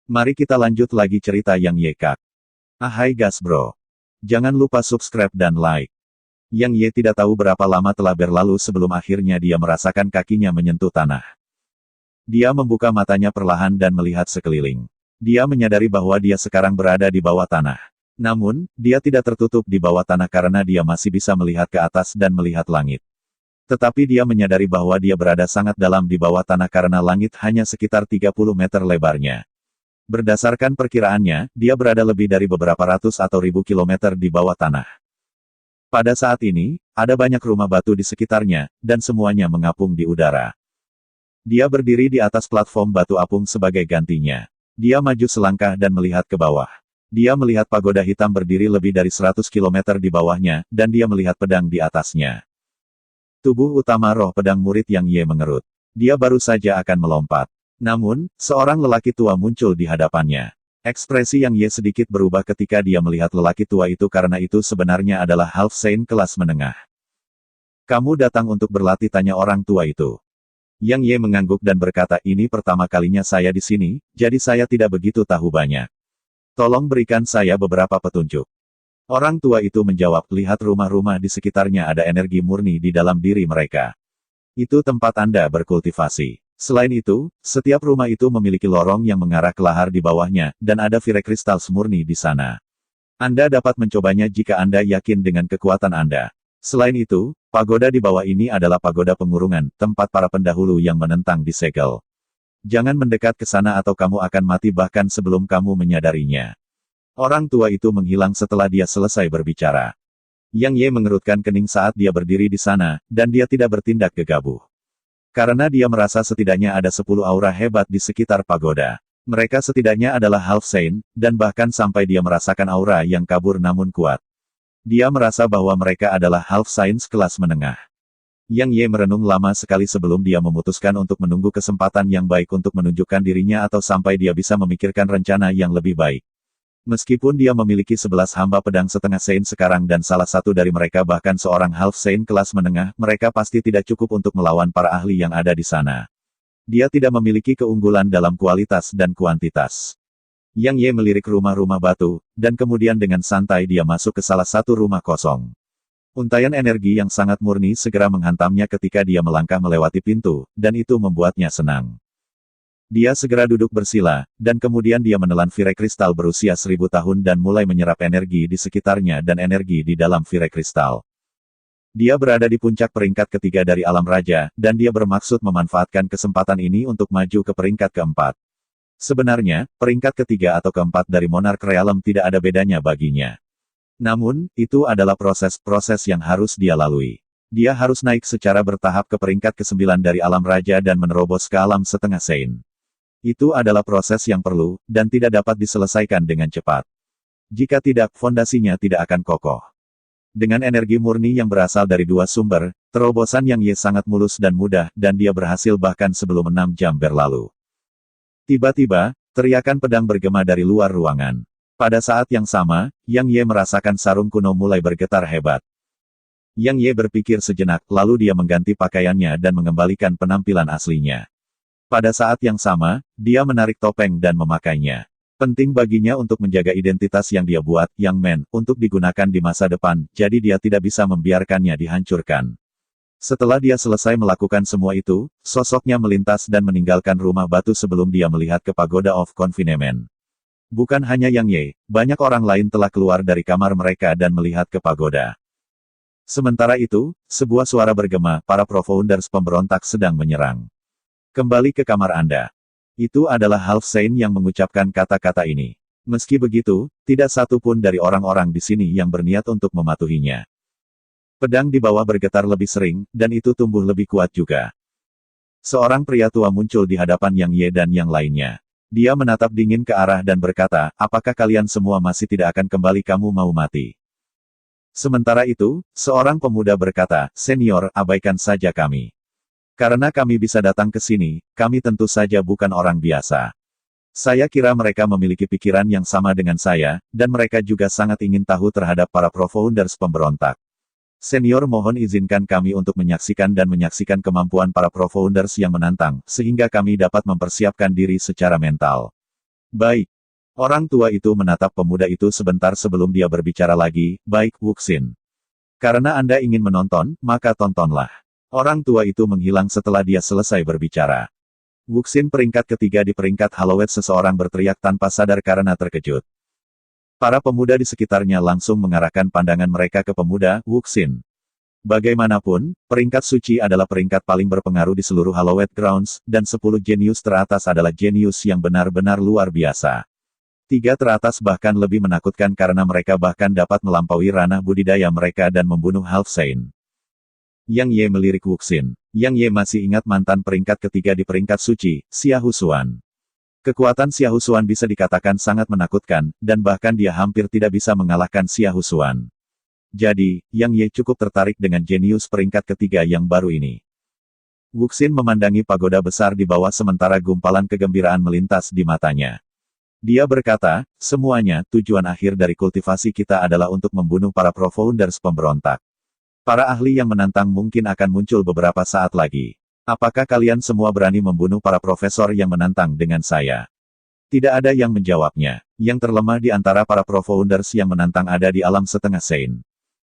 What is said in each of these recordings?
Mari kita lanjut lagi cerita Yang Ye Kak. Hai gas bro. Jangan lupa subscribe dan like. Yang Ye tidak tahu berapa lama telah berlalu sebelum akhirnya dia merasakan kakinya menyentuh tanah. Dia membuka matanya perlahan dan melihat sekeliling. Dia menyadari bahwa dia sekarang berada di bawah tanah. Namun, dia tidak tertutup di bawah tanah karena dia masih bisa melihat ke atas dan melihat langit. Tetapi dia menyadari bahwa dia berada sangat dalam di bawah tanah karena langit hanya sekitar 30 meter lebarnya. Berdasarkan perkiraannya, dia berada lebih dari beberapa ratus atau ribu kilometer di bawah tanah. Pada saat ini, ada banyak rumah batu di sekitarnya, dan semuanya mengapung di udara. Dia berdiri di atas platform batu apung sebagai gantinya. Dia maju selangkah dan melihat ke bawah. Dia melihat pagoda hitam berdiri lebih dari 100 km di bawahnya, dan dia melihat pedang di atasnya. Tubuh utama roh pedang murid Yang Ye mengerut. Dia baru saja akan melompat. Namun, seorang lelaki tua muncul di hadapannya. Ekspresi Yang Ye sedikit berubah ketika dia melihat lelaki tua itu karena itu sebenarnya adalah Half Saint kelas menengah. Kamu datang untuk berlatih, tanya orang tua itu. Yang Ye mengangguk dan berkata, ini pertama kalinya saya di sini, jadi saya tidak begitu tahu banyak. Tolong berikan saya beberapa petunjuk. Orang tua itu menjawab, lihat rumah-rumah di sekitarnya ada energi murni di dalam diri mereka. Itu tempat Anda berkultivasi. Selain itu, setiap rumah itu memiliki lorong yang mengarah ke lahar di bawahnya, dan ada Virekristal murni di sana. Anda dapat mencobanya jika Anda yakin dengan kekuatan Anda. Selain itu, pagoda di bawah ini adalah pagoda pengurungan, tempat para pendahulu yang menentang disegel. Jangan mendekat ke sana atau kamu akan mati bahkan sebelum kamu menyadarinya. Orang tua itu menghilang setelah dia selesai berbicara. Yang Ye mengerutkan kening saat dia berdiri di sana, dan dia tidak bertindak gegabah. Karena dia merasa setidaknya ada 10 aura hebat di sekitar pagoda. Mereka setidaknya adalah Half Saint, dan bahkan sampai dia merasakan aura yang kabur namun kuat. Dia merasa bahwa mereka adalah Half Saint kelas menengah. Yang Ye merenung lama sekali sebelum dia memutuskan untuk menunggu kesempatan yang baik untuk menunjukkan dirinya atau sampai dia bisa memikirkan rencana yang lebih baik. Meskipun dia memiliki 11 hamba pedang setengah Saint sekarang dan salah satu dari mereka bahkan seorang Half Saint kelas menengah, mereka pasti tidak cukup untuk melawan para ahli yang ada di sana. Dia tidak memiliki keunggulan dalam kualitas dan kuantitas. Yang Ye melirik rumah-rumah batu, dan kemudian dengan santai dia masuk ke salah satu rumah kosong. Untaian energi yang sangat murni segera menghantamnya ketika dia melangkah melewati pintu, dan itu membuatnya senang. Dia segera duduk bersila, dan kemudian dia menelan Virekristal berusia 1000 tahun dan mulai menyerap energi di sekitarnya dan energi di dalam Virekristal. Dia berada di puncak peringkat ketiga dari alam raja, dan dia bermaksud memanfaatkan kesempatan ini untuk maju ke peringkat keempat. Sebenarnya, peringkat ketiga atau keempat dari Monarch Realm tidak ada bedanya baginya. Namun, itu adalah proses-proses yang harus dia lalui. Dia harus naik secara bertahap ke peringkat ke-9 dari alam raja dan menerobos ke alam setengah Saint. Itu adalah proses yang perlu, dan tidak dapat diselesaikan dengan cepat. Jika tidak, fondasinya tidak akan kokoh. Dengan energi murni yang berasal dari dua sumber, terobosan Yang Ye sangat mulus dan mudah, dan dia berhasil bahkan sebelum 6 jam berlalu. Tiba-tiba, teriakan pedang bergema dari luar ruangan. Pada saat yang sama, Yang Ye merasakan sarung kuno mulai bergetar hebat. Yang Ye berpikir sejenak, lalu dia mengganti pakaiannya dan mengembalikan penampilan aslinya. Pada saat yang sama, dia menarik topeng dan memakainya. Penting baginya untuk menjaga identitas yang dia buat, Young Man, untuk digunakan di masa depan, jadi dia tidak bisa membiarkannya dihancurkan. Setelah dia selesai melakukan semua itu, sosoknya melintas dan meninggalkan rumah batu sebelum dia melihat ke Pagoda of Confinement. Bukan hanya Yang Ye, banyak orang lain telah keluar dari kamar mereka dan melihat ke pagoda. Sementara itu, sebuah suara bergema, para Profounders pemberontak sedang menyerang. Kembali ke kamar Anda. Itu adalah Half Saint yang mengucapkan kata-kata ini. Meski begitu, tidak satu pun dari orang-orang di sini yang berniat untuk mematuhinya. Pedang di bawah bergetar lebih sering, dan itu tumbuh lebih kuat juga. Seorang pria tua muncul di hadapan Yang Ye dan yang lainnya. Dia menatap dingin ke arah dan berkata, apakah kalian semua masih tidak akan kembali, kamu mau mati? Sementara itu, seorang pemuda berkata, Senior, abaikan saja kami. Karena kami bisa datang ke sini, kami tentu saja bukan orang biasa. Saya kira mereka memiliki pikiran yang sama dengan saya, dan mereka juga sangat ingin tahu terhadap para Profounders pemberontak. Senior, mohon izinkan kami untuk menyaksikan kemampuan para Profounders yang menantang, sehingga kami dapat mempersiapkan diri secara mental. Baik. Orang tua itu menatap pemuda itu sebentar sebelum dia berbicara lagi, baik, Wuxin. Karena Anda ingin menonton, maka tontonlah. Orang tua itu menghilang setelah dia selesai berbicara. Wuxin peringkat ketiga di peringkat Halloween, seseorang berteriak tanpa sadar karena terkejut. Para pemuda di sekitarnya langsung mengarahkan pandangan mereka ke pemuda, Wuxin. Bagaimanapun, peringkat suci adalah peringkat paling berpengaruh di seluruh Halloween Grounds, dan 10 jenius teratas adalah jenius yang benar-benar luar biasa. 3 teratas bahkan lebih menakutkan karena mereka bahkan dapat melampaui ranah budidaya mereka dan membunuh Half Saint. Yang Ye melirik Wuxin. Yang Ye masih ingat mantan peringkat ketiga di peringkat suci, Xia Husuan. Kekuatan Xia Husuan bisa dikatakan sangat menakutkan, dan bahkan dia hampir tidak bisa mengalahkan Xia Husuan. Jadi, Yang Ye cukup tertarik dengan jenius peringkat ketiga yang baru ini. Wuxin memandangi pagoda besar di bawah sementara gumpalan kegembiraan melintas di matanya. Dia berkata, semuanya, tujuan akhir dari kultivasi kita adalah untuk membunuh para pro-founders pemberontak. Para ahli yang menantang mungkin akan muncul beberapa saat lagi. Apakah kalian semua berani membunuh para profesor yang menantang dengan saya? Tidak ada yang menjawabnya. Yang terlemah di antara para pro-founders yang menantang ada di alam setengah Saint.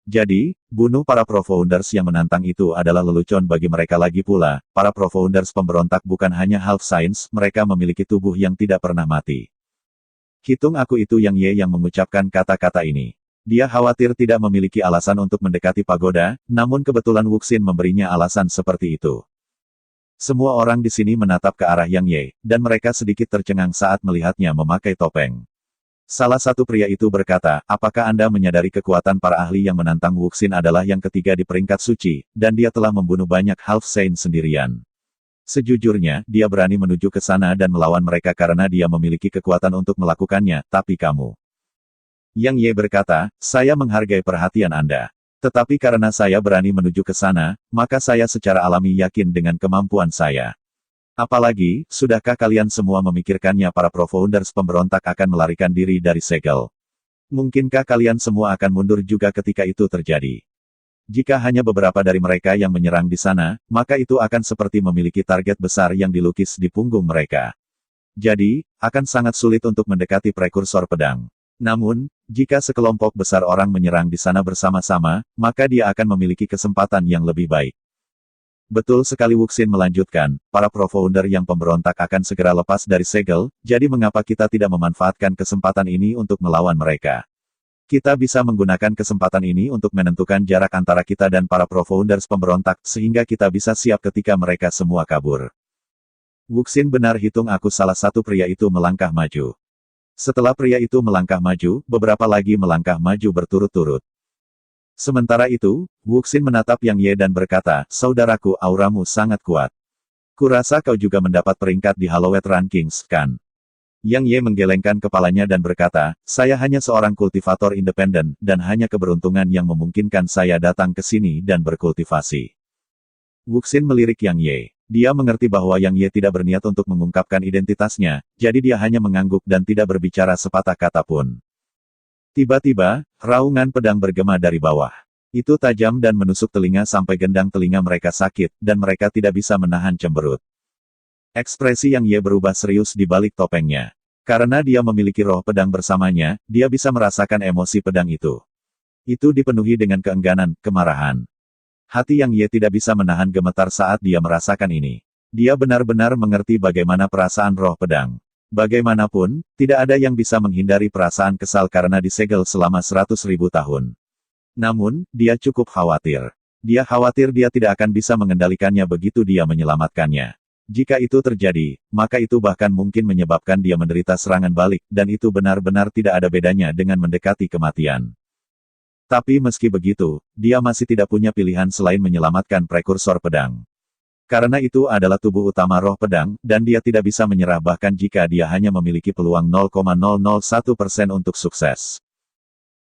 Jadi, bunuh para pro-founders yang menantang itu adalah lelucon bagi mereka lagi pula. Para pro-founders pemberontak bukan hanya half saints, mereka memiliki tubuh yang tidak pernah mati. Hitung aku, itu Yang Ye yang mengucapkan kata-kata ini. Dia khawatir tidak memiliki alasan untuk mendekati pagoda, namun kebetulan Wuxin memberinya alasan seperti itu. Semua orang di sini menatap ke arah Yang Ye, dan mereka sedikit tercengang saat melihatnya memakai topeng. Salah satu pria itu berkata, apakah Anda menyadari kekuatan para ahli yang menantang Wuxin adalah yang ketiga di peringkat suci, dan dia telah membunuh banyak Half Saint sendirian. Sejujurnya, dia berani menuju ke sana dan melawan mereka karena dia memiliki kekuatan untuk melakukannya, tapi kamu. Yang Ye berkata, saya menghargai perhatian Anda. Tetapi karena saya berani menuju ke sana, maka saya secara alami yakin dengan kemampuan saya. Apalagi, sudahkah kalian semua memikirkannya para pro-founders pemberontak akan melarikan diri dari segel? Mungkinkah kalian semua akan mundur juga ketika itu terjadi? Jika hanya beberapa dari mereka yang menyerang di sana, maka itu akan seperti memiliki target besar yang dilukis di punggung mereka. Jadi, akan sangat sulit untuk mendekati prekursor pedang. Namun, jika sekelompok besar orang menyerang di sana bersama-sama, maka dia akan memiliki kesempatan yang lebih baik. Betul sekali, Wuxin melanjutkan, para pro-founder yang pemberontak akan segera lepas dari segel, jadi mengapa kita tidak memanfaatkan kesempatan ini untuk melawan mereka? Kita bisa menggunakan kesempatan ini untuk menentukan jarak antara kita dan para pro-founders pemberontak, sehingga kita bisa siap ketika mereka semua kabur. Wuxin benar, hitung aku, salah satu pria itu melangkah maju. Setelah pria itu melangkah maju, beberapa lagi melangkah maju berturut-turut. Sementara itu, Wuxin menatap Yang Ye dan berkata, saudaraku, auramu sangat kuat. Kurasa kau juga mendapat peringkat di Halloween Rankings, kan? Yang Ye menggelengkan kepalanya dan berkata, saya hanya seorang kultivator independen, dan hanya keberuntungan yang memungkinkan saya datang ke sini dan berkultivasi. Wuxin melirik Yang Ye. Dia mengerti bahwa Yang Ye tidak berniat untuk mengungkapkan identitasnya, jadi dia hanya mengangguk dan tidak berbicara sepatah kata pun. Tiba-tiba, raungan pedang bergema dari bawah. Itu tajam dan menusuk telinga sampai gendang telinga mereka sakit, dan mereka tidak bisa menahan cemberut. Ekspresi Yang Ye berubah serius di balik topengnya. Karena dia memiliki roh pedang bersamanya, dia bisa merasakan emosi pedang itu. Itu dipenuhi dengan keengganan, kemarahan. Hati Yang Ye tidak bisa menahan gemetar saat dia merasakan ini. Dia benar-benar mengerti bagaimana perasaan roh pedang. Bagaimanapun, tidak ada yang bisa menghindari perasaan kesal karena disegel selama 100.000 tahun. Namun, dia cukup khawatir. Dia khawatir dia tidak akan bisa mengendalikannya begitu dia menyelamatkannya. Jika itu terjadi, maka itu bahkan mungkin menyebabkan dia menderita serangan balik, dan itu benar-benar tidak ada bedanya dengan mendekati kematian. Tapi meski begitu, dia masih tidak punya pilihan selain menyelamatkan prekursor pedang. Karena itu adalah tubuh utama roh pedang, dan dia tidak bisa menyerah bahkan jika dia hanya memiliki peluang 0,001% untuk sukses.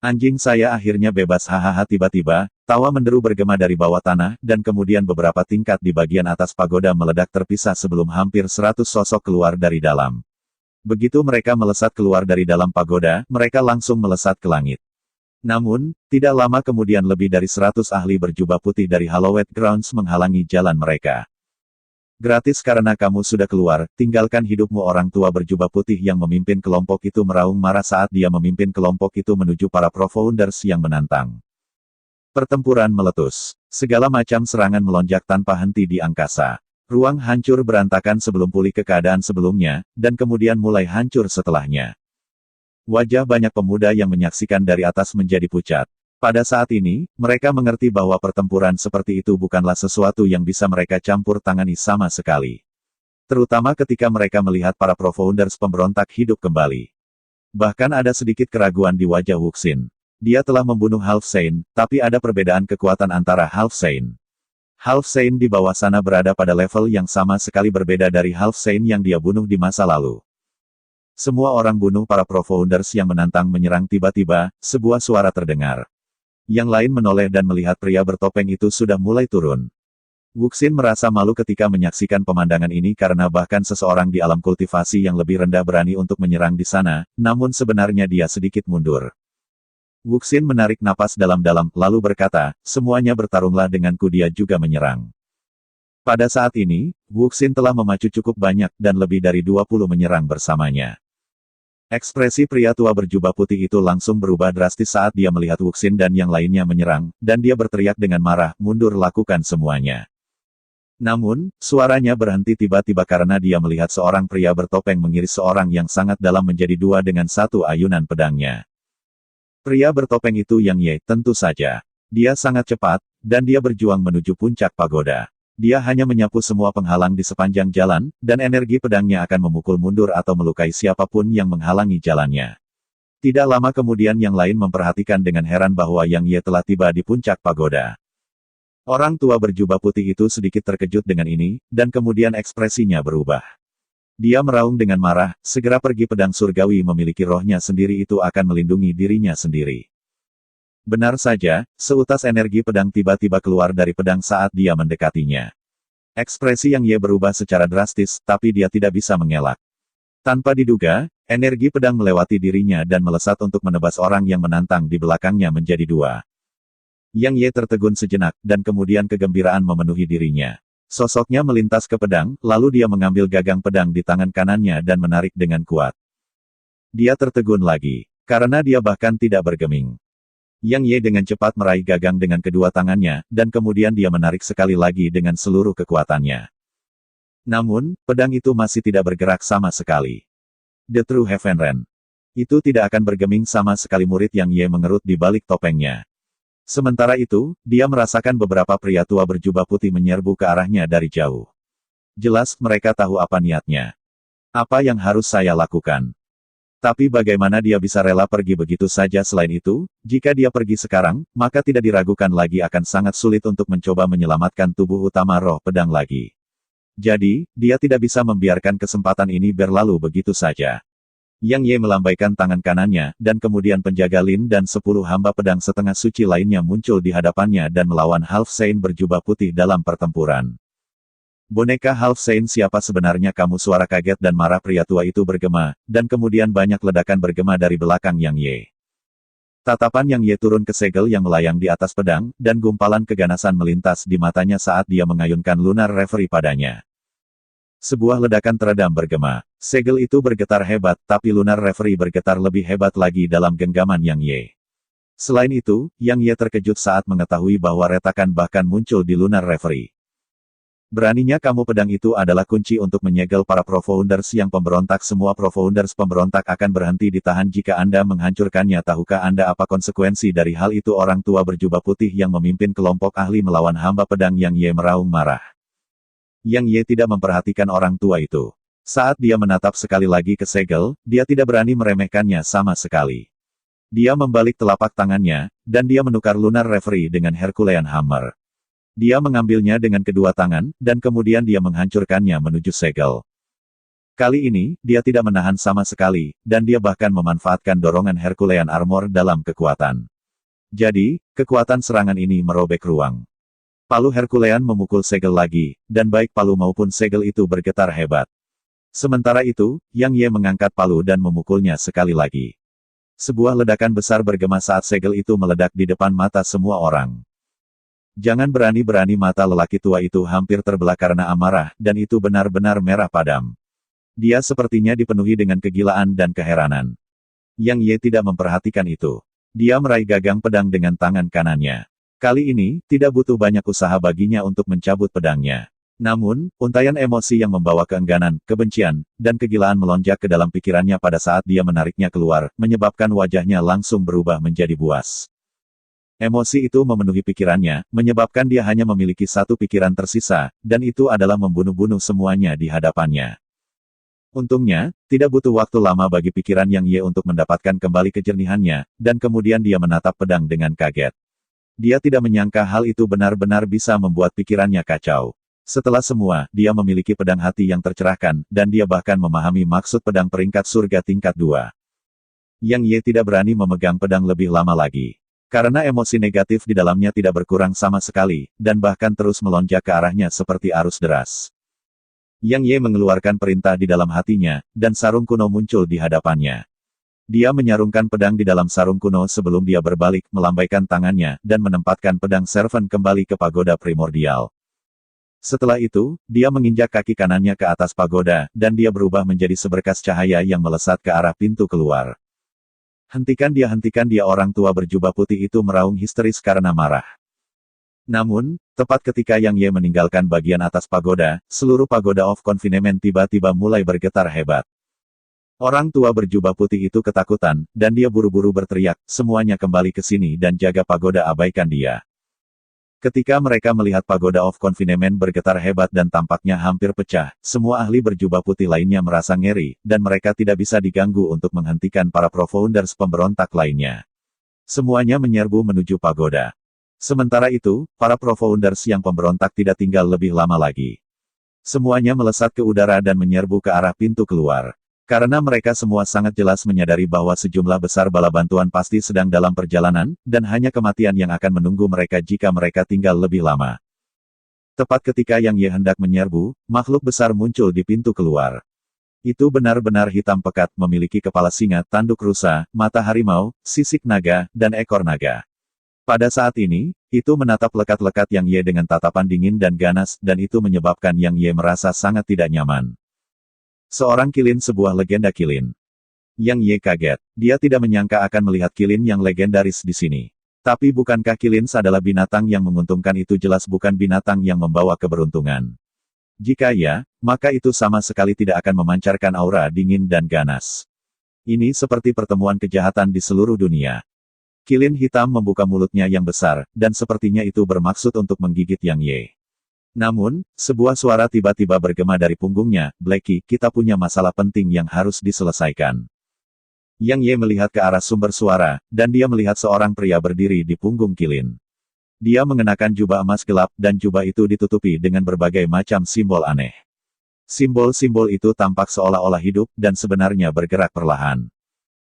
Anjing saya akhirnya bebas, hahaha. Tiba-tiba, tawa menderu bergema dari bawah tanah, dan kemudian beberapa tingkat di bagian atas pagoda meledak terpisah sebelum hampir 100 sosok keluar dari dalam. Begitu mereka melesat keluar dari dalam pagoda, mereka langsung melesat ke langit. Namun, tidak lama kemudian lebih dari 100 ahli berjubah putih dari Halloween Grounds menghalangi jalan mereka. Gratis karena kamu sudah keluar, tinggalkan hidupmu. Orang tua berjubah putih yang memimpin kelompok itu meraung marah saat dia memimpin kelompok itu menuju para pro-founders yang menantang. Pertempuran meletus. Segala macam serangan melonjak tanpa henti di angkasa. Ruang hancur berantakan sebelum pulih ke keadaan sebelumnya, dan kemudian mulai hancur setelahnya. Wajah banyak pemuda yang menyaksikan dari atas menjadi pucat. Pada saat ini, mereka mengerti bahwa pertempuran seperti itu bukanlah sesuatu yang bisa mereka campur tangani sama sekali. Terutama ketika mereka melihat para pro-founders pemberontak hidup kembali. Bahkan ada sedikit keraguan di wajah Wuxin. Dia telah membunuh Half Saint, tapi ada perbedaan kekuatan antara Half Saint. Half Saint di bawah sana berada pada level yang sama sekali berbeda dari Half Saint yang dia bunuh di masa lalu. Semua orang bunuh para pro-founders yang menantang menyerang. Tiba-tiba, sebuah suara terdengar. Yang lain menoleh dan melihat pria bertopeng itu sudah mulai turun. Wuxin merasa malu ketika menyaksikan pemandangan ini karena bahkan seseorang di alam kultivasi yang lebih rendah berani untuk menyerang di sana, namun sebenarnya dia sedikit mundur. Wuxin menarik napas dalam-dalam, lalu berkata, semuanya bertarunglah denganku. Dia juga menyerang. Pada saat ini, Wuxin telah memacu cukup banyak, dan lebih dari 20 menyerang bersamanya. Ekspresi pria tua berjubah putih itu langsung berubah drastis saat dia melihat Wuxin dan yang lainnya menyerang, dan dia berteriak dengan marah, mundur, lakukan semuanya. Namun, suaranya berhenti tiba-tiba karena dia melihat seorang pria bertopeng mengiris seorang yang sangat dalam menjadi dua dengan satu ayunan pedangnya. Pria bertopeng itu Yang Ye, tentu saja. Dia sangat cepat, dan dia berjuang menuju puncak pagoda. Dia hanya menyapu semua penghalang di sepanjang jalan, dan energi pedangnya akan memukul mundur atau melukai siapapun yang menghalangi jalannya. Tidak lama kemudian yang lain memperhatikan dengan heran bahwa Yang Ye telah tiba di puncak pagoda. Orang tua berjubah putih itu sedikit terkejut dengan ini, dan kemudian ekspresinya berubah. Dia meraung dengan marah, segera pergi. Pedang surgawi memiliki rohnya sendiri, itu akan melindungi dirinya sendiri. Benar saja, seutas energi pedang tiba-tiba keluar dari pedang saat dia mendekatinya. Ekspresi Yang Ye berubah secara drastis, tapi dia tidak bisa mengelak. Tanpa diduga, energi pedang melewati dirinya dan melesat untuk menebas orang yang menantang di belakangnya menjadi dua. Yang Ye tertegun sejenak, dan kemudian kegembiraan memenuhi dirinya. Sosoknya melintas ke pedang, lalu dia mengambil gagang pedang di tangan kanannya dan menarik dengan kuat. Dia tertegun lagi, karena dia bahkan tidak bergeming. Yang Ye dengan cepat meraih gagang dengan kedua tangannya, dan kemudian dia menarik sekali lagi dengan seluruh kekuatannya. Namun, pedang itu masih tidak bergerak sama sekali. The True Heaven Ren. Itu tidak akan bergeming sama sekali. Murid Yang Ye mengerut di balik topengnya. Sementara itu, dia merasakan beberapa pria tua berjubah putih menyerbu ke arahnya dari jauh. Jelas mereka tahu apa niatnya. Apa yang harus saya lakukan? Tapi bagaimana dia bisa rela pergi begitu saja? Selain itu, jika dia pergi sekarang, maka tidak diragukan lagi akan sangat sulit untuk mencoba menyelamatkan tubuh utama roh pedang lagi. Jadi, dia tidak bisa membiarkan kesempatan ini berlalu begitu saja. Yang Ye melambaikan tangan kanannya, dan kemudian penjaga Lin dan 10 hamba pedang setengah suci lainnya muncul di hadapannya dan melawan Half Saint berjubah putih dalam pertempuran. Boneka Half Saint, siapa sebenarnya kamu? Suara kaget dan marah pria tua itu bergema, dan kemudian banyak ledakan bergema dari belakang Yang Ye. Tatapan Yang Ye turun ke segel yang melayang di atas pedang, dan gumpalan keganasan melintas di matanya saat dia mengayunkan Lunar Reverie padanya. Sebuah ledakan teredam bergema. Segel itu bergetar hebat, tapi Lunar Reverie bergetar lebih hebat lagi dalam genggaman Yang Ye. Selain itu, Yang Ye terkejut saat mengetahui bahwa retakan bahkan muncul di Lunar Reverie. Beraninya kamu, pedang itu adalah kunci untuk menyegel para pro-founders yang pemberontak. Semua pro-founders pemberontak akan berhenti ditahan jika Anda menghancurkannya. Tahukah Anda apa konsekuensi dari hal itu? Orang tua berjubah putih yang memimpin kelompok ahli melawan hamba pedang Yang Ye meraung marah. Yang Ye tidak memperhatikan orang tua itu. Saat dia menatap sekali lagi ke segel, dia tidak berani meremehkannya sama sekali. Dia membalik telapak tangannya, dan dia menukar Lunar Reverie dengan Herculean Hammer. Dia mengambilnya dengan kedua tangan, dan kemudian dia menghancurkannya menuju segel. Kali ini, dia tidak menahan sama sekali, dan dia bahkan memanfaatkan dorongan Herculean Armor dalam kekuatan. Jadi, kekuatan serangan ini merobek ruang. Palu Herculean memukul segel lagi, dan baik palu maupun segel itu bergetar hebat. Sementara itu, Yang Ye mengangkat palu dan memukulnya sekali lagi. Sebuah ledakan besar bergema saat segel itu meledak di depan mata semua orang. Jangan berani-berani. Mata lelaki tua itu hampir terbelah karena amarah, dan itu benar-benar merah padam. Dia sepertinya dipenuhi dengan kegilaan dan keheranan. Yang Ye tidak memperhatikan itu. Dia meraih gagang pedang dengan tangan kanannya. Kali ini, tidak butuh banyak usaha baginya untuk mencabut pedangnya. Namun, untaian emosi yang membawa keengganan, kebencian, dan kegilaan melonjak ke dalam pikirannya pada saat dia menariknya keluar, menyebabkan wajahnya langsung berubah menjadi buas. Emosi itu memenuhi pikirannya, menyebabkan dia hanya memiliki satu pikiran tersisa, dan itu adalah membunuh-bunuh semuanya di hadapannya. Untungnya, tidak butuh waktu lama bagi pikiran Yang Ye untuk mendapatkan kembali kejernihannya, dan kemudian dia menatap pedang dengan kaget. Dia tidak menyangka hal itu benar-benar bisa membuat pikirannya kacau. Setelah semua, dia memiliki pedang hati yang tercerahkan, dan dia bahkan memahami maksud pedang peringkat surga tingkat 2. Yang Ye tidak berani memegang pedang lebih lama lagi. Karena emosi negatif di dalamnya tidak berkurang sama sekali, dan bahkan terus melonjak ke arahnya seperti arus deras. Yang Ye mengeluarkan perintah di dalam hatinya, dan sarung kuno muncul di hadapannya. Dia menyarungkan pedang di dalam sarung kuno sebelum dia berbalik, melambaikan tangannya, dan menempatkan pedang servant kembali ke pagoda primordial. Setelah itu, dia menginjak kaki kanannya ke atas pagoda, dan dia berubah menjadi seberkas cahaya yang melesat ke arah pintu keluar. Hentikan dia, orang tua berjubah putih itu meraung histeris karena marah. Namun, tepat ketika Yang Ye meninggalkan bagian atas pagoda, seluruh pagoda of confinement tiba-tiba mulai bergetar hebat. Orang tua berjubah putih itu ketakutan, dan dia buru-buru berteriak, semuanya kembali ke sini dan jaga pagoda, abaikan dia. Ketika mereka melihat pagoda of confinement bergetar hebat dan tampaknya hampir pecah, semua ahli berjubah putih lainnya merasa ngeri, dan mereka tidak bisa diganggu untuk menghentikan para Profounders pemberontak lainnya. Semuanya menyerbu menuju pagoda. Sementara itu, para Profounders yang pemberontak tidak tinggal lebih lama lagi. Semuanya melesat ke udara dan menyerbu ke arah pintu keluar. Karena mereka semua sangat jelas menyadari bahwa sejumlah besar bala bantuan pasti sedang dalam perjalanan, dan hanya kematian yang akan menunggu mereka jika mereka tinggal lebih lama. Tepat ketika Yang Ye hendak menyerbu, makhluk besar muncul di pintu keluar. Itu benar-benar hitam pekat, memiliki kepala singa, tanduk rusa, mata harimau, sisik naga, dan ekor naga. Pada saat ini, itu menatap lekat-lekat Yang Ye dengan tatapan dingin dan ganas, dan itu menyebabkan Yang Ye merasa sangat tidak nyaman. Seorang kilin, sebuah legenda kilin. Yang Ye kaget. Dia tidak menyangka akan melihat kilin yang legendaris di sini. Tapi bukankah kilin adalah binatang yang menguntungkan? Itu jelas bukan binatang yang membawa keberuntungan. Jika ya, maka itu sama sekali tidak akan memancarkan aura dingin dan ganas. Ini seperti pertemuan kejahatan di seluruh dunia. Kilin hitam membuka mulutnya yang besar, dan sepertinya itu bermaksud untuk menggigit Yang Ye. Namun, sebuah suara tiba-tiba bergema dari punggungnya, Blackie, kita punya masalah penting yang harus diselesaikan. Yang Ye melihat ke arah sumber suara, dan dia melihat seorang pria berdiri di punggung kilin. Dia mengenakan jubah emas gelap, dan jubah itu ditutupi dengan berbagai macam simbol aneh. Simbol-simbol itu tampak seolah-olah hidup, dan sebenarnya bergerak perlahan.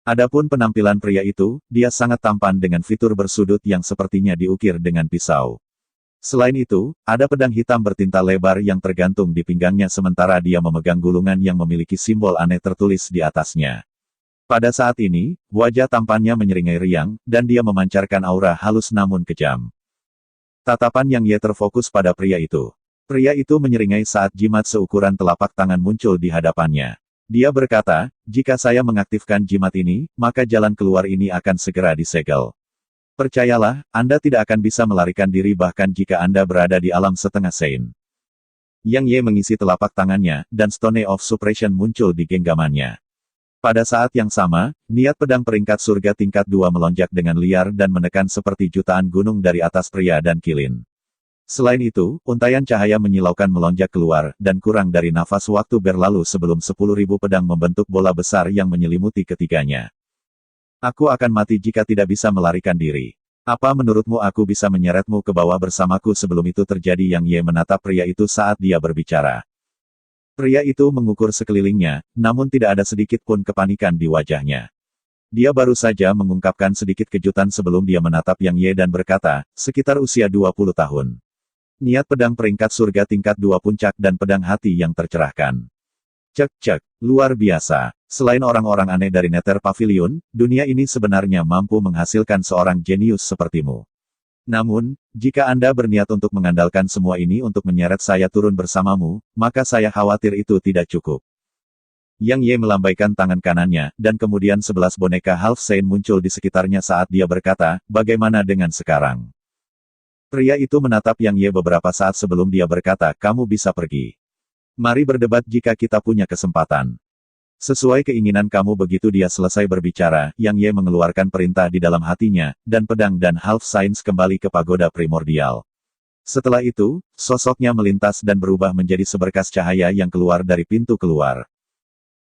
Adapun penampilan pria itu, dia sangat tampan dengan fitur bersudut yang sepertinya diukir dengan pisau. Selain itu, ada pedang hitam bertinta lebar yang tergantung di pinggangnya sementara dia memegang gulungan yang memiliki simbol aneh tertulis di atasnya. Pada saat ini, wajah tampannya menyeringai riang, dan dia memancarkan aura halus namun kejam. Tatapan Yang Ye terfokus pada pria itu. Pria itu menyeringai saat jimat seukuran telapak tangan muncul di hadapannya. Dia berkata, jika saya mengaktifkan jimat ini, maka jalan keluar ini akan segera disegel. Percayalah, Anda tidak akan bisa melarikan diri bahkan jika Anda berada di alam setengah sein. Yang Ye mengisi telapak tangannya, dan Stone of Suppression muncul di genggamannya. Pada saat yang sama, niat pedang peringkat surga tingkat 2 melonjak dengan liar dan menekan seperti jutaan gunung dari atas pria dan kilin. Selain itu, untaian cahaya menyilaukan melonjak keluar, dan kurang dari nafas waktu berlalu sebelum 10.000 pedang membentuk bola besar yang menyelimuti ketiganya. Aku akan mati jika tidak bisa melarikan diri. Apa menurutmu aku bisa menyeretmu ke bawah bersamaku? Sebelum itu terjadi, Yang Ye menatap pria itu saat dia berbicara. Pria itu mengukur sekelilingnya, namun tidak ada sedikit pun kepanikan di wajahnya. Dia baru saja mengungkapkan sedikit kejutan sebelum dia menatap Yang Ye dan berkata, sekitar usia 20 tahun. Niat pedang peringkat surga tingkat 2 puncak dan pedang hati yang tercerahkan. Cek, luar biasa. Selain orang-orang aneh dari Nether Pavilion, dunia ini sebenarnya mampu menghasilkan seorang jenius sepertimu. Namun, jika Anda berniat untuk mengandalkan semua ini untuk menyeret saya turun bersamamu, maka saya khawatir itu tidak cukup. Yang Ye melambaikan tangan kanannya, dan kemudian 11 boneka Half Saint muncul di sekitarnya saat dia berkata, bagaimana dengan sekarang? Pria itu menatap Yang Ye beberapa saat sebelum dia berkata, kamu bisa pergi. Mari berdebat jika kita punya kesempatan. Sesuai keinginan kamu. Begitu dia selesai berbicara, Yang Ye mengeluarkan perintah di dalam hatinya, dan pedang dan Half Saints kembali ke pagoda primordial. Setelah itu, sosoknya melintas dan berubah menjadi seberkas cahaya yang keluar dari pintu keluar.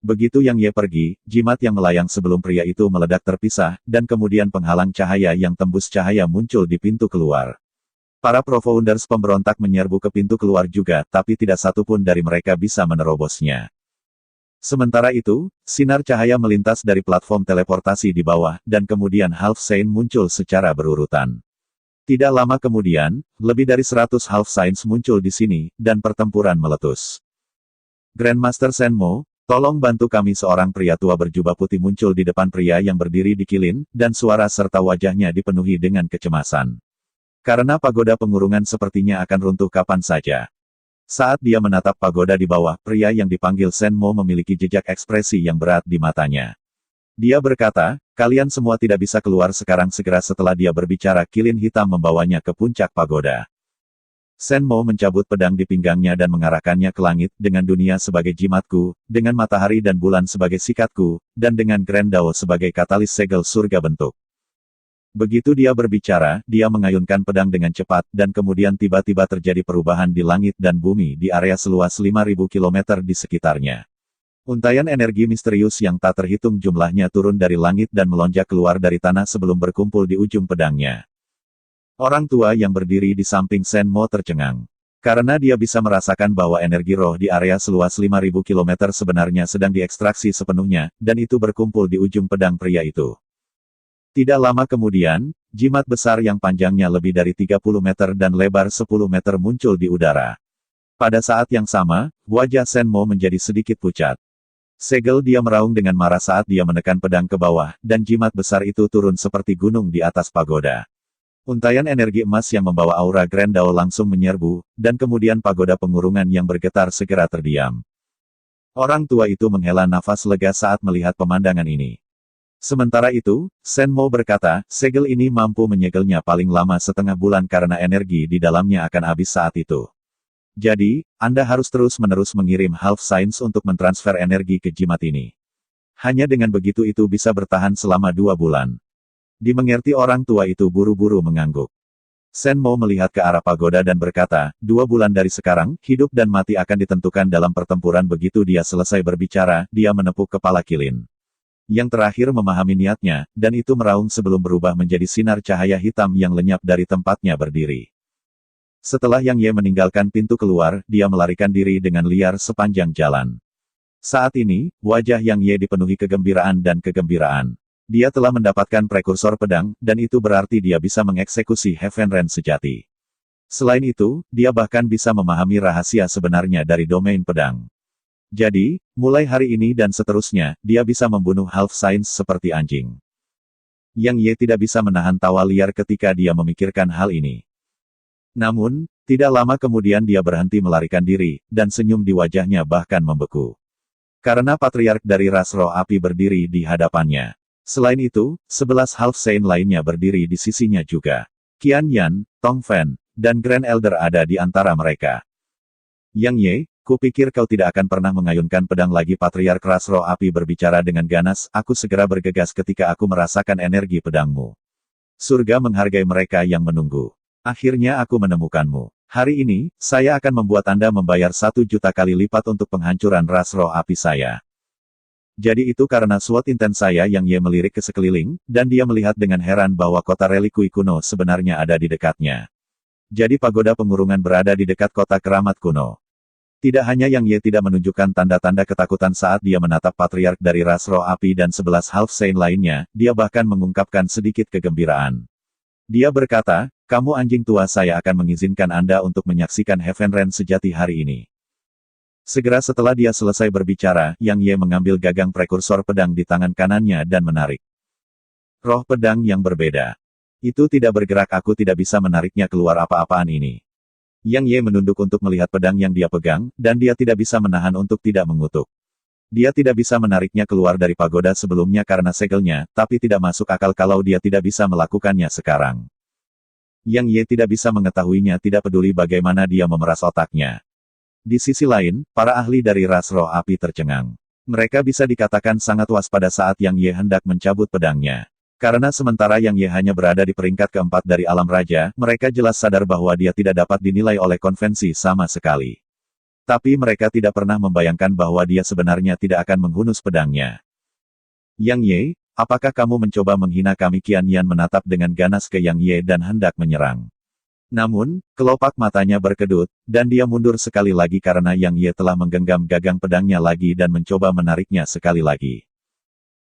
Begitu Yang Ye pergi, jimat yang melayang sebelum pria itu meledak terpisah, dan kemudian penghalang cahaya yang tembus cahaya muncul di pintu keluar. Para Profounders pemberontak menyerbu ke pintu keluar juga, tapi tidak satu pun dari mereka bisa menerobosnya. Sementara itu, sinar cahaya melintas dari platform teleportasi di bawah, dan kemudian Half Saint muncul secara berurutan. Tidak lama kemudian, lebih dari 100 Half Saints muncul di sini, dan pertempuran meletus. Grandmaster Shenmo, tolong bantu kami. Seorang pria tua berjubah putih muncul di depan pria yang berdiri di kilin, dan suara serta wajahnya dipenuhi dengan kecemasan. Karena pagoda pengurungan sepertinya akan runtuh kapan saja. Saat dia menatap pagoda di bawah, pria yang dipanggil Shenmo memiliki jejak ekspresi yang berat di matanya. Dia berkata, kalian semua tidak bisa keluar sekarang. Segera setelah dia berbicara, kilin hitam membawanya ke puncak pagoda. Shenmo mencabut pedang di pinggangnya dan mengarahkannya ke langit, dengan dunia sebagai jimatku, dengan matahari dan bulan sebagai sikatku, dan dengan Grand Dao sebagai katalis segel surga bentuk. Begitu dia berbicara, dia mengayunkan pedang dengan cepat, dan kemudian tiba-tiba terjadi perubahan di langit dan bumi di area seluas 5.000 km di sekitarnya. Untaian energi misterius yang tak terhitung jumlahnya turun dari langit dan melonjak keluar dari tanah sebelum berkumpul di ujung pedangnya. Orang tua yang berdiri di samping Shenmo tercengang. Karena dia bisa merasakan bahwa energi roh di area seluas 5.000 km sebenarnya sedang diekstraksi sepenuhnya, dan itu berkumpul di ujung pedang pria itu. Tidak lama kemudian, jimat besar yang panjangnya lebih dari 30 meter dan lebar 10 meter muncul di udara. Pada saat yang sama, wajah Shenmo menjadi sedikit pucat. Segel dia meraung dengan marah saat dia menekan pedang ke bawah, dan jimat besar itu turun seperti gunung di atas pagoda. Untaian energi emas yang membawa aura Grand Dao langsung menyerbu, dan kemudian pagoda pengurungan yang bergetar segera terdiam. Orang tua itu menghela nafas lega saat melihat pemandangan ini. Sementara itu, Shenmo berkata, segel ini mampu menyegelnya paling lama setengah bulan karena energi di dalamnya akan habis saat itu. Jadi, Anda harus terus-menerus mengirim Half Saints untuk mentransfer energi ke jimat ini. Hanya dengan begitu itu bisa bertahan selama 2 bulan. Dimengerti. Orang tua itu buru-buru mengangguk. Shenmo melihat ke arah pagoda dan berkata, 2 bulan dari sekarang, hidup dan mati akan ditentukan dalam pertempuran. Begitu dia selesai berbicara, dia menepuk kepala kilin. Yang terakhir memahami niatnya, dan itu meraung sebelum berubah menjadi sinar cahaya hitam yang lenyap dari tempatnya berdiri. Setelah Yang Ye meninggalkan pintu keluar, dia melarikan diri dengan liar sepanjang jalan. Saat ini, wajah Yang Ye dipenuhi kegembiraan dan kegembiraan. Dia telah mendapatkan prekursor pedang, dan itu berarti dia bisa mengeksekusi Heaven Ren sejati. Selain itu, dia bahkan bisa memahami rahasia sebenarnya dari domain pedang. Jadi, mulai hari ini dan seterusnya, dia bisa membunuh Half Saints seperti anjing. Yang Ye tidak bisa menahan tawa liar ketika dia memikirkan hal ini. Namun, tidak lama kemudian dia berhenti melarikan diri, dan senyum di wajahnya bahkan membeku. Karena patriark dari ras roh api berdiri di hadapannya. Selain itu, 11 Half Saint lainnya berdiri di sisinya juga. Qian Yan, Tong Fen, dan Grand Elder ada di antara mereka. Yang Ye, kupikir kau tidak akan pernah mengayunkan pedang lagi. Patriark ras roh api berbicara dengan ganas. Aku segera bergegas ketika aku merasakan energi pedangmu. Surga menghargai mereka yang menunggu. Akhirnya aku menemukanmu. Hari ini, saya akan membuat Anda membayar 1 juta kali lipat untuk penghancuran ras roh api saya. Jadi itu karena SWOT intens saya. Yang Ye melirik ke sekeliling, dan dia melihat dengan heran bahwa kota relikui kuno sebenarnya ada di dekatnya. Jadi pagoda pengurungan berada di dekat kota keramat kuno. Tidak hanya Yang Ye tidak menunjukkan tanda-tanda ketakutan saat dia menatap patriark dari ras roh api dan 11 Half Saint lainnya, dia bahkan mengungkapkan sedikit kegembiraan. Dia berkata, kamu anjing tua, saya akan mengizinkan Anda untuk menyaksikan Heaven Ren sejati hari ini. Segera setelah dia selesai berbicara, Yang Ye mengambil gagang prekursor pedang di tangan kanannya dan menarik. Roh pedang yang berbeda. Itu tidak bergerak, aku tidak bisa menariknya keluar apa-apaan ini. Yang Ye menunduk untuk melihat pedang yang dia pegang, dan dia tidak bisa menahan untuk tidak mengutuk. Dia tidak bisa menariknya keluar dari pagoda sebelumnya karena segelnya, tapi tidak masuk akal kalau dia tidak bisa melakukannya sekarang. Yang Ye tidak bisa mengetahuinya, tidak peduli bagaimana dia memeras otaknya. Di sisi lain, para ahli dari ras roh api tercengang. Mereka bisa dikatakan sangat waspada saat Yang Ye hendak mencabut pedangnya. Karena sementara Yang Ye hanya berada di peringkat keempat dari alam raja, mereka jelas sadar bahwa dia tidak dapat dinilai oleh konvensi sama sekali. Tapi mereka tidak pernah membayangkan bahwa dia sebenarnya tidak akan menghunus pedangnya. Yang Ye, apakah kamu mencoba menghina kami? Qian Yan menatap dengan ganas ke Yang Ye dan hendak menyerang. Namun, kelopak matanya berkedut, dan dia mundur sekali lagi karena Yang Ye telah menggenggam gagang pedangnya lagi dan mencoba menariknya sekali lagi.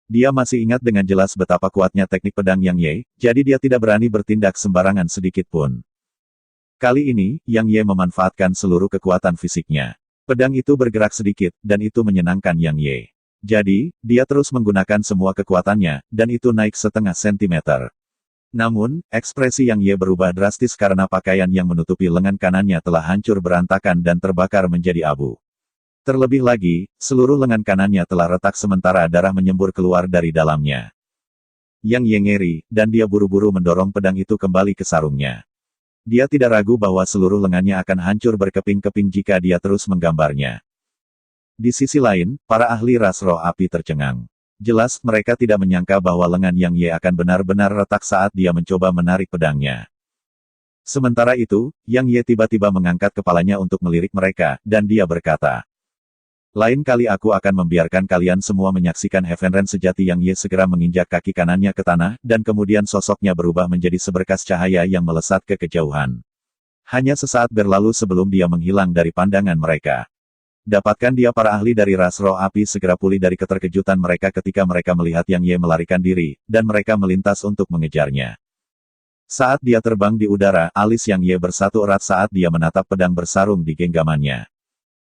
Dia masih ingat dengan jelas betapa kuatnya teknik pedang Yang Ye, jadi dia tidak berani bertindak sembarangan sedikit pun. Kali ini, Yang Ye memanfaatkan seluruh kekuatan fisiknya. Pedang itu bergerak sedikit, dan itu menyenangkan Yang Ye. Jadi, dia terus menggunakan semua kekuatannya, dan itu naik setengah sentimeter. Namun, ekspresi Yang Ye berubah drastis karena pakaian yang menutupi lengan kanannya telah hancur berantakan dan terbakar menjadi abu. Terlebih lagi, seluruh lengan kanannya telah retak sementara darah menyembur keluar dari dalamnya. Yang Ye ngeri, dan dia buru-buru mendorong pedang itu kembali ke sarungnya. Dia tidak ragu bahwa seluruh lengannya akan hancur berkeping-keping jika dia terus menggambarnya. Di sisi lain, para ahli ras roh api tercengang. Jelas, mereka tidak menyangka bahwa lengan Yang Ye akan benar-benar retak saat dia mencoba menarik pedangnya. Sementara itu, Yang Ye tiba-tiba mengangkat kepalanya untuk melirik mereka, dan dia berkata, "Lain kali aku akan membiarkan kalian semua menyaksikan Heavenren sejati." Yang Ye segera menginjak kaki kanannya ke tanah, dan kemudian sosoknya berubah menjadi seberkas cahaya yang melesat ke kejauhan. Hanya sesaat berlalu sebelum dia menghilang dari pandangan mereka. Dapatkan dia. Para ahli dari ras roh api segera pulih dari keterkejutan mereka ketika mereka melihat Yang Ye melarikan diri, dan mereka melintas untuk mengejarnya. Saat dia terbang di udara, alis Yang Ye bersatu erat saat dia menatap pedang bersarung di genggamannya.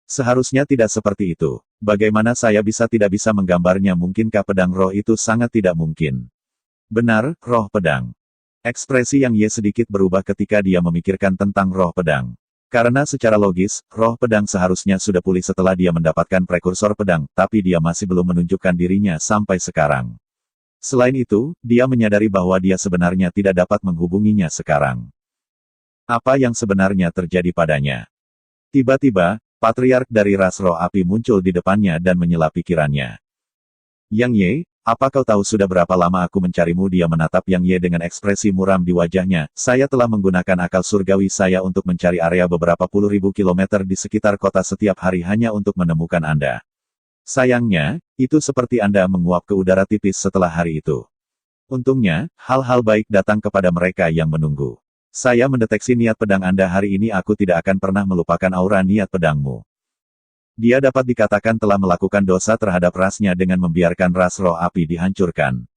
Seharusnya tidak seperti itu. Bagaimana saya tidak bisa menggambarnya? Mungkinkah pedang roh itu? Sangat tidak mungkin. Benar, roh pedang. Ekspresi Yang Ye sedikit berubah ketika dia memikirkan tentang roh pedang. Karena secara logis, roh pedang seharusnya sudah pulih setelah dia mendapatkan prekursor pedang, tapi dia masih belum menunjukkan dirinya sampai sekarang. Selain itu, dia menyadari bahwa dia sebenarnya tidak dapat menghubunginya sekarang. Apa yang sebenarnya terjadi padanya? Tiba-tiba, patriark dari ras roh api muncul di depannya dan menyela pikirannya. "Yang Ye, apa kau tahu sudah berapa lama aku mencarimu?" Dia menatap Yang Ye dengan ekspresi muram di wajahnya. "Saya telah menggunakan akal surgawi saya untuk mencari area beberapa puluh ribu kilometer di sekitar kota setiap hari hanya untuk menemukan Anda. Sayangnya, itu seperti Anda menguap ke udara tipis setelah hari itu. Untungnya, hal-hal baik datang kepada mereka yang menunggu. Saya mendeteksi niat pedang Anda hari ini. Aku tidak akan pernah melupakan aura niat pedangmu." Dia dapat dikatakan telah melakukan dosa terhadap rasnya dengan membiarkan ras roh api dihancurkan.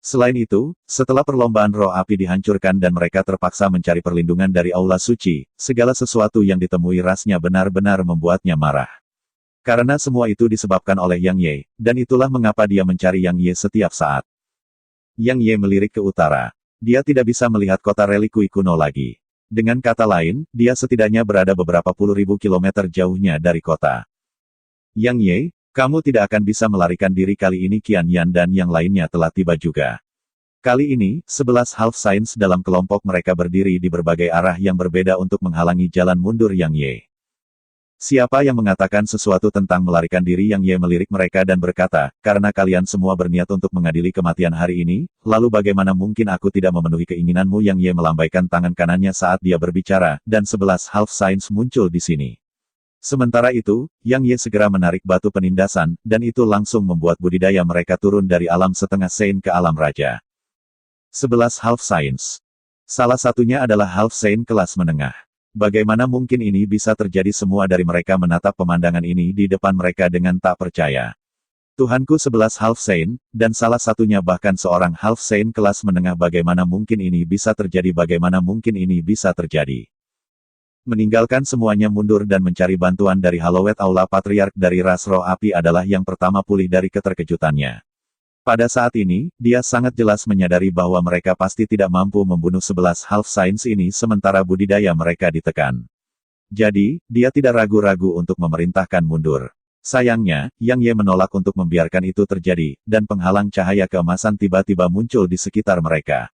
Selain itu, setelah perlombaan roh api dihancurkan dan mereka terpaksa mencari perlindungan dari aula suci, segala sesuatu yang ditemui rasnya benar-benar membuatnya marah. Karena semua itu disebabkan oleh Yang Ye, dan itulah mengapa dia mencari Yang Ye setiap saat. Yang Ye melirik ke utara. Dia tidak bisa melihat kota relikui kuno lagi. Dengan kata lain, dia setidaknya berada beberapa puluh ribu kilometer jauhnya dari kota. "Yang Ye, kamu tidak akan bisa melarikan diri kali ini." Qian Yan dan yang lainnya telah tiba juga. Kali ini, 11 Half Saints dalam kelompok mereka berdiri di berbagai arah yang berbeda untuk menghalangi jalan mundur Yang Ye. "Siapa yang mengatakan sesuatu tentang melarikan diri?" Yang Ye melirik mereka dan berkata, "Karena kalian semua berniat untuk mengadili kematian hari ini, lalu bagaimana mungkin aku tidak memenuhi keinginanmu?" Yang Ye melambaikan tangan kanannya saat dia berbicara, dan 11 Half Saints muncul di sini. Sementara itu, Yang Ye segera menarik batu penindasan, dan itu langsung membuat budidaya mereka turun dari alam setengah Saint ke alam raja. 11 Half Saints. Salah satunya adalah Half Saint kelas menengah. Bagaimana mungkin ini bisa terjadi? Semua dari mereka menatap pemandangan ini di depan mereka dengan tak percaya. Tuhanku, 11 Half Saint, dan salah satunya bahkan seorang Half Saint kelas menengah. Bagaimana mungkin ini bisa terjadi? Bagaimana mungkin ini bisa terjadi? Meninggalkan semuanya mundur dan mencari bantuan dari Hallowed Aula. Patriark dari ras roh api adalah yang pertama pulih dari keterkejutannya. Pada saat ini, dia sangat jelas menyadari bahwa mereka pasti tidak mampu membunuh 11 Half Saints ini sementara budidaya mereka ditekan. Jadi, dia tidak ragu-ragu untuk memerintahkan mundur. Sayangnya, Yang Ye menolak untuk membiarkan itu terjadi, dan penghalang cahaya keemasan tiba-tiba muncul di sekitar mereka.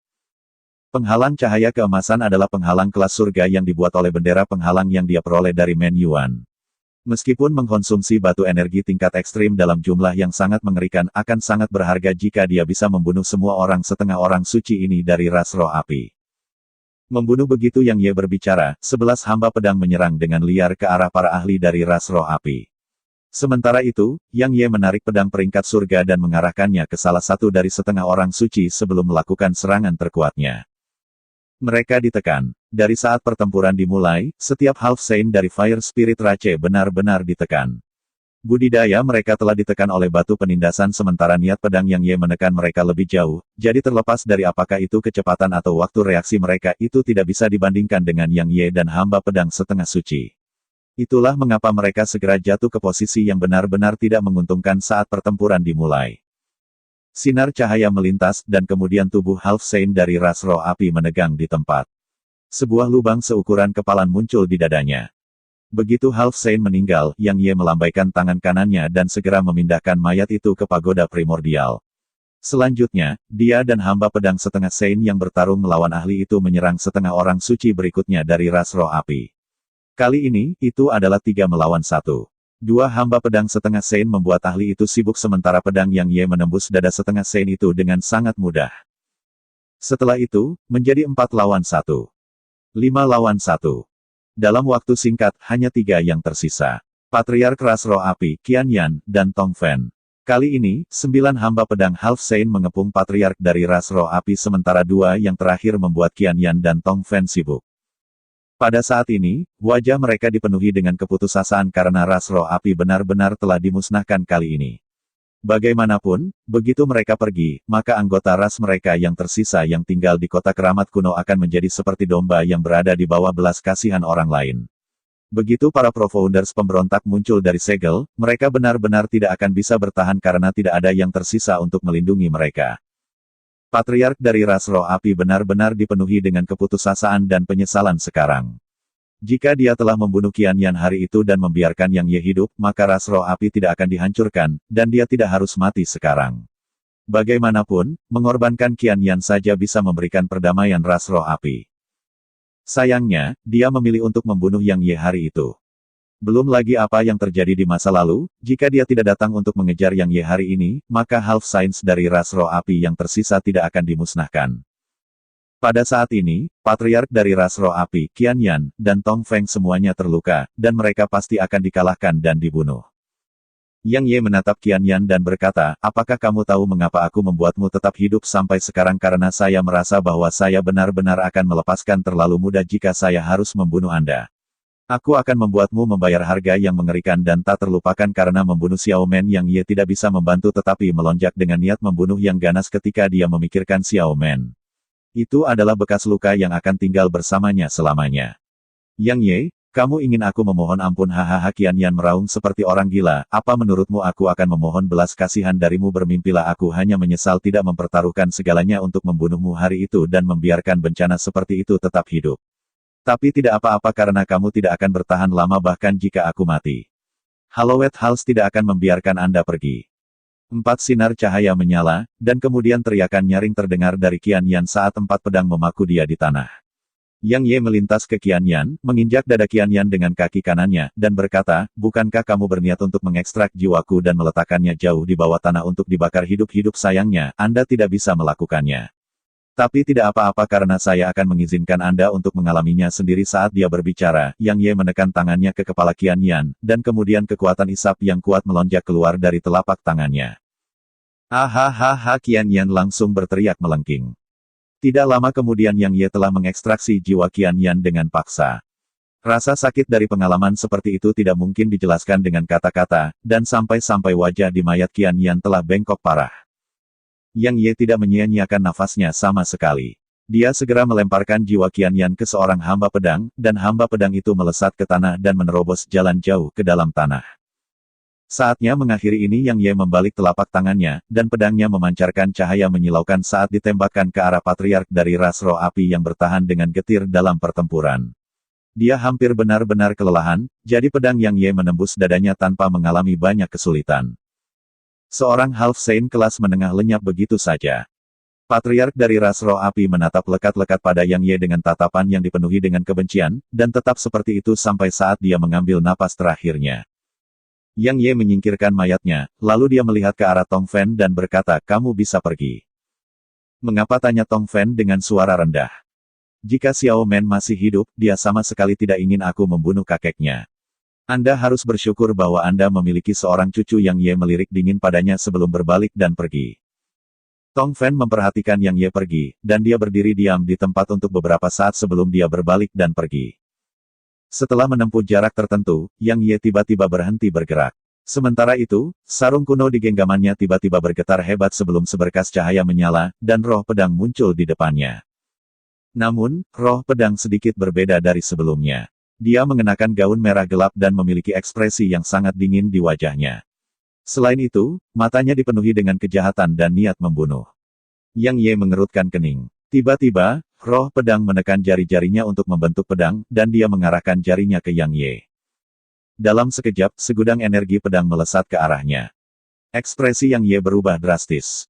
Penghalang cahaya keemasan adalah penghalang kelas surga yang dibuat oleh bendera penghalang yang dia peroleh dari Men Yuan. Meskipun mengkonsumsi batu energi tingkat ekstrim dalam jumlah yang sangat mengerikan, akan sangat berharga jika dia bisa membunuh semua orang setengah orang suci ini dari ras roh api. Membunuh begitu Yang Ye berbicara, 11 hamba pedang menyerang dengan liar ke arah para ahli dari ras roh api. Sementara itu, Yang Ye menarik pedang peringkat surga dan mengarahkannya ke salah satu dari setengah orang suci sebelum melakukan serangan terkuatnya. Mereka ditekan. Dari saat pertempuran dimulai, setiap Half Saint dari Fire Spirit Rache benar-benar ditekan. Budidaya mereka telah ditekan oleh batu penindasan sementara niat pedang Yang Ye menekan mereka lebih jauh, jadi terlepas dari apakah itu kecepatan atau waktu reaksi mereka itu tidak bisa dibandingkan dengan Yang Ye dan hamba pedang setengah suci. Itulah mengapa mereka segera jatuh ke posisi yang benar-benar tidak menguntungkan saat pertempuran dimulai. Sinar cahaya melintas dan kemudian tubuh Half Saint dari ras roh api menegang di tempat. Sebuah lubang seukuran kepalan muncul di dadanya. Begitu Half Saint meninggal, Yang Ye melambaikan tangan kanannya dan segera memindahkan mayat itu ke pagoda primordial. Selanjutnya, dia dan hamba pedang setengah Saint yang bertarung melawan ahli itu menyerang setengah orang suci berikutnya dari ras roh api. Kali ini, itu adalah 3 melawan 1. 2 hamba pedang setengah Saint membuat ahli itu sibuk sementara pedang Yang Ye menembus dada setengah Saint itu dengan sangat mudah. Setelah itu, menjadi 4 lawan 1. 5 lawan 1. Dalam waktu singkat, hanya 3 yang tersisa. Patriark ras roh api, Qian Yan, dan Tong Fen. Kali ini, 9 hamba pedang Half Saint mengepung patriark dari ras roh api sementara 2 yang terakhir membuat Qian Yan dan Tong Fen sibuk. Pada saat ini, wajah mereka dipenuhi dengan keputusasaan karena ras roh api benar-benar telah dimusnahkan kali ini. Bagaimanapun, begitu mereka pergi, maka anggota ras mereka yang tersisa yang tinggal di kota keramat kuno akan menjadi seperti domba yang berada di bawah belas kasihan orang lain. Begitu para pro-founders pemberontak muncul dari segel, mereka benar-benar tidak akan bisa bertahan karena tidak ada yang tersisa untuk melindungi mereka. Patriark dari ras roh api benar-benar dipenuhi dengan keputusasaan dan penyesalan sekarang. Jika dia telah membunuh Qian Yan hari itu dan membiarkan Yang Ye hidup, maka ras roh api tidak akan dihancurkan, dan dia tidak harus mati sekarang. Bagaimanapun, mengorbankan Qian Yan saja bisa memberikan perdamaian ras roh api. Sayangnya, dia memilih untuk membunuh Yang Ye hari itu. Belum lagi apa yang terjadi di masa lalu, jika dia tidak datang untuk mengejar Yang Ye hari ini, maka Half Saints dari ras roh api yang tersisa tidak akan dimusnahkan. Pada saat ini, patriark dari ras roh api, Qian Yan, dan Tong Feng semuanya terluka, dan mereka pasti akan dikalahkan dan dibunuh. Yang Ye menatap Qian Yan dan berkata, apakah kamu tahu mengapa aku membuatmu tetap hidup sampai sekarang karena saya merasa bahwa saya benar-benar akan melepaskan terlalu mudah jika saya harus membunuh Anda. Aku akan membuatmu membayar harga yang mengerikan dan tak terlupakan karena membunuh Xiao Men. Yang Ye tidak bisa membantu tetapi melonjak dengan niat membunuh yang ganas ketika dia memikirkan Xiao Men. Itu adalah bekas luka yang akan tinggal bersamanya selamanya. Yang Ye, kamu ingin aku memohon ampun? Hahaha. Qian Yan meraung seperti orang gila, apa menurutmu aku akan memohon belas kasihan darimu? Bermimpilah, aku hanya menyesal tidak mempertaruhkan segalanya untuk membunuhmu hari itu dan membiarkan bencana seperti itu tetap hidup. Tapi tidak apa-apa karena kamu tidak akan bertahan lama bahkan jika aku mati. Hallowed Halls tidak akan membiarkan Anda pergi. 4 sinar cahaya menyala, dan kemudian teriakan nyaring terdengar dari Qian Yan saat 4 pedang memaku dia di tanah. Yang Ye melintas ke Qian Yan, menginjak dada Qian Yan dengan kaki kanannya, dan berkata, bukankah kamu berniat untuk mengekstrak jiwaku dan meletakkannya jauh di bawah tanah untuk dibakar hidup-hidup? Sayangnya, Anda tidak bisa melakukannya. Tapi tidak apa-apa karena saya akan mengizinkan Anda untuk mengalaminya sendiri. Saat dia berbicara, Yang Ye menekan tangannya ke kepala Qian Yan, dan kemudian kekuatan isap yang kuat melonjak keluar dari telapak tangannya. Hahaha. Qian Yan langsung berteriak melengking. Tidak lama kemudian Yang Ye telah mengekstraksi jiwa Qian Yan dengan paksa. Rasa sakit dari pengalaman seperti itu tidak mungkin dijelaskan dengan kata-kata, dan sampai-sampai wajah di mayat Qian Yan telah bengkok parah. Yang Ye tidak menyia-nyiakan nafasnya sama sekali. Dia segera melemparkan jiwa Qian Yan ke seorang hamba pedang, dan hamba pedang itu melesat ke tanah dan menerobos jalan jauh ke dalam tanah. Saatnya mengakhiri ini. Yang Ye membalik telapak tangannya, dan pedangnya memancarkan cahaya menyilaukan saat ditembakkan ke arah patriark dari ras roh api yang bertahan dengan getir dalam pertempuran. Dia hampir benar-benar kelelahan, jadi pedang Yang Ye menembus dadanya tanpa mengalami banyak kesulitan. Seorang Half Saint kelas menengah lenyap begitu saja. Patriark dari ras roh api menatap lekat-lekat pada Yang Ye dengan tatapan yang dipenuhi dengan kebencian, dan tetap seperti itu sampai saat dia mengambil napas terakhirnya. Yang Ye menyingkirkan mayatnya, lalu dia melihat ke arah Tong Fen dan berkata, "Kamu bisa pergi." "Mengapa?" tanya Tong Fen dengan suara rendah. "Jika Xiao Men masih hidup, dia sama sekali tidak ingin aku membunuh kakeknya. Anda harus bersyukur bahwa Anda memiliki seorang cucu." Yang Ye melirik dingin padanya sebelum berbalik dan pergi. Tong Fen memperhatikan Yang Ye pergi, dan dia berdiri diam di tempat untuk beberapa saat sebelum dia berbalik dan pergi. Setelah menempuh jarak tertentu, Yang Ye tiba-tiba berhenti bergerak. Sementara itu, sarung kuno di genggamannya tiba-tiba bergetar hebat sebelum seberkas cahaya menyala, dan roh pedang muncul di depannya. Namun, roh pedang sedikit berbeda dari sebelumnya. Dia mengenakan gaun merah gelap dan memiliki ekspresi yang sangat dingin di wajahnya. Selain itu, matanya dipenuhi dengan kejahatan dan niat membunuh. Yang Ye mengerutkan kening. Tiba-tiba, roh pedang menekan jari-jarinya untuk membentuk pedang, dan dia mengarahkan jarinya ke Yang Ye. Dalam sekejap, segudang energi pedang melesat ke arahnya. Ekspresi Yang Ye berubah drastis.